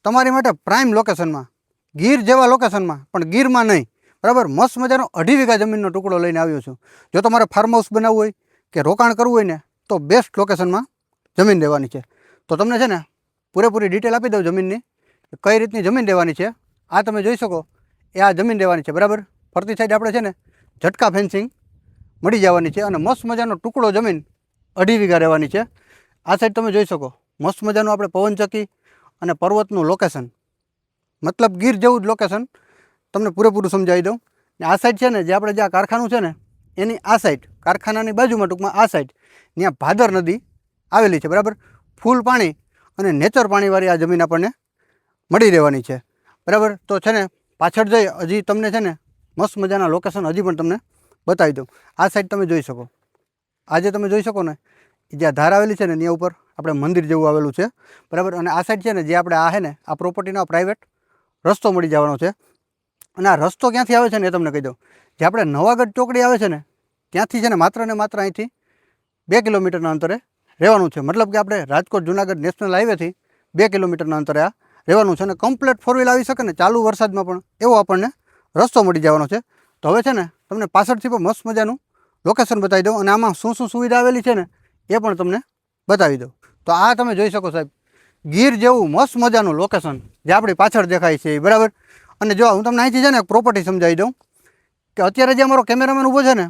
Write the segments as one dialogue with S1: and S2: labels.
S1: તમારી માટે પ્રાઇમ લોકેશનમાં, ગીર જેવા લોકેશનમાં, પણ ગીરમાં નહીં, બરાબર, મસ્ત મજાનો 2.5 વીઘા જમીનનો ટુકડો લઈને આવ્યો છું. જો તમારે ફાર્મ હાઉસ બનાવવું હોય કે રોકાણ કરવું હોય ને તો બેસ્ટ લોકેશનમાં જમીન લેવાની છે. તો તમને છે ને પૂરેપૂરી ડિટેલ આપી દઉં જમીનની, કઈ રીતની જમીન લેવાની છે. આ તમે જોઈ શકો એ આ જમીન લેવાની છે, બરાબર. ફરતી સાઈડ આપણે છે ને ઝટકા ફેન્સિંગ મળી જવાની છે અને મસ્ત મજાનો ટુકડો જમીન 2.5 વીઘા રહેવાની છે. આ સાઈડ તમે જોઈ શકો મસ્ત મજાનું આપણે પવનચક્કી અને પર્વતનું લોકેશન, મતલબ ગીર જેવું જ લોકેશન તમને પૂરેપૂરું સમજાવી દઉં. ને આ સાઈડ છે ને જે આપણે જે આ કારખાનું છે ને એની આ સાઈડ, કારખાનાની બાજુમાં ટૂંકમાં આ સાઈડ ત્યાં ભાદર નદી આવેલી છે, બરાબર. ફૂલ પાણી અને નેચર પાણીવાળી આ જમીન આપણને મળી રહેવાની છે, બરાબર. તો છે ને પાછળ જઈ હજી તમને છે ને મસ્ત મજાના લોકેશન હજી પણ તમને બતાવી દઉં. આ સાઈડ તમે જોઈ શકો, આજે તમે જોઈ શકો ને જ્યાં ધાર આવેલી છે ને ત્યાં ઉપર આપણે મંદિર જેવું આવેલું છે, બરાબર. અને આ સાઈડ છે ને જે આપણે આ છે ને આ પ્રોપર્ટીનો પ્રાઇવેટ રસ્તો મળી જવાનો છે. અને આ રસ્તો ક્યાંથી આવે છે ને એ તમને કહી દઉં. જે આપણે નવાગઢ ચોકડી આવે છે ને ત્યાંથી છે ને માત્ર ને માત્ર અહીંથી 2 કિલોમીટરના અંતરે રહેવાનું છે. મતલબ કે આપણે રાજકોટ જુનાગઢ નેશનલ હાઈવેથી 2 કિલોમીટરના અંતરે આ રહેવાનું છે. અને કમ્પ્લેટ 4 વ્હીલ આવી શકે ને ચાલુ વરસાદમાં પણ એવો આપણને રસ્તો મળી જવાનો છે. તો હવે છે ને તમને પાછળથી પણ મસ્ત મજાનું લોકેશન બતાવી દઉં અને આમાં શું શું સુવિધા આવેલી છે ને એ પણ તમને બતાવી દઉં. તો આ તમે જોઈ શકો સાહેબ, ગીર જેવું મસ્ત મજાનું લોકેશન જે આપણી પાછળ દેખાય છે, બરાબર. અને જો હું તમને અહીંથી છે ને પ્રોપર્ટી સમજાવી દઉં કે અત્યારે જે અમારો કેમેરામેન ઊભો છે ને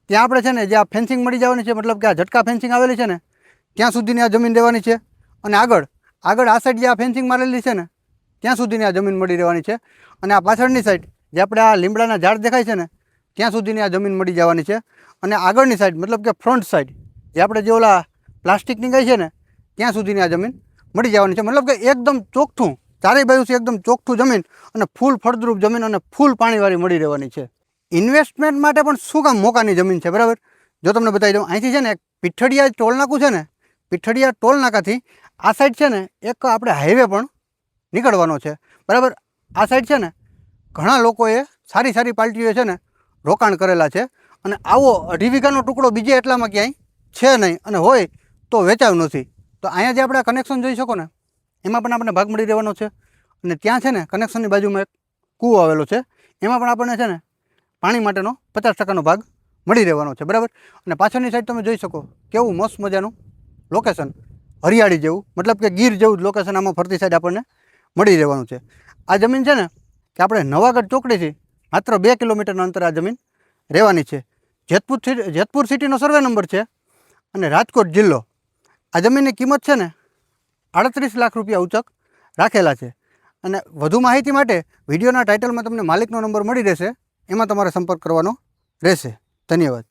S1: ત્યાં આપણે છે ને જે આ ફેન્સિંગ મળી જવાની છે, મતલબ કે આ ઝટકા ફેન્સિંગ આવેલી છે ને ત્યાં સુધીની આ જમીન દેવાની છે. અને આગળ આ સાઈડ જે આ ફેન્સિંગ મારેલી છે ને ત્યાં સુધીની આ જમીન મળી રહેવાની છે. અને આ પાછળની સાઈડ જે આપણે આ લીમડાના ઝાડ દેખાય છે ને ત્યાં સુધીની આ જમીન મળી જવાની છે. અને આગળની સાઈડ મતલબ કે ફ્રન્ટ સાઈડ જે આપણે જે ઓલા પ્લાસ્ટિકની ગઈ છે ને ત્યાં સુધીની આ જમીન મળી જવાની છે. મતલબ કે એકદમ ચોખ્ઠું, ચારેય બાજુથી એકદમ ચોખ્ઠું જમીન અને ફૂલ ફળદ્રુપ જમીન અને ફૂલ પાણીવાળી મળી રહેવાની છે. ઇન્વેસ્ટમેન્ટ માટે પણ શું કામ મોકાની જમીન છે, બરાબર. જો તમને બતાવી દઉં, અહીંથી છે ને પીઠડિયા ટોલ નાકું છે ને, પીઠડિયા ટોલ નાકાથી આ સાઈડ છે ને એક આપણે હાઈવે પણ નીકળવાનો છે, બરાબર. આ સાઈડ છે ને ઘણા લોકોએ સારી સારી પાર્ટીઓએ છે ને રોકાણ કરેલા છે. અને આવો 2.5 વીઘાનો ટુકડો બીજે એટલામાં ક્યાંય છે નહીં, અને હોય તો વેચાયું નથી. તો અહીંયા જે આપણે કનેક્શન જોઈ શકો ને એમાં પણ આપણને ભાગ મળી રહેવાનો છે. અને ત્યાં છે ને કનેક્શનની બાજુમાં એક કૂવો આવેલો છે, એમાં પણ આપણને છે ને પાણી માટેનો 50% ભાગ મળી રહેવાનો છે, બરાબર. અને પાછળની સાઈડ તમે જોઈ શકો કેવું મસ્ત મજાનું લોકેશન, હરિયાળી જેવું, મતલબ કે ગીર જેવું જ લોકેશન આમાં ફરતી સાઈડ આપણને મળી રહેવાનું છે. આ જમીન છે ને કે આપણે નવાગઢ ચોકડીથી માત્ર 2 કિલોમીટરના અંતરે આ જમીન રહેવાની છે. જેતપુર સિટીનો સર્વે નંબર છે અને રાજકોટ જિલ્લો. આ જમીનની કિંમત છે ને 38 લાખ રૂપિયા ઉચક રાખેલા છે. અને વધુ માહિતી માટે વિડીયોના ટાઇટલમાં તમને માલિકનો નંબર મળી રહેશે, એમાં તમારે સંપર્ક કરવાનો રહેશે. ધન્યવાદ.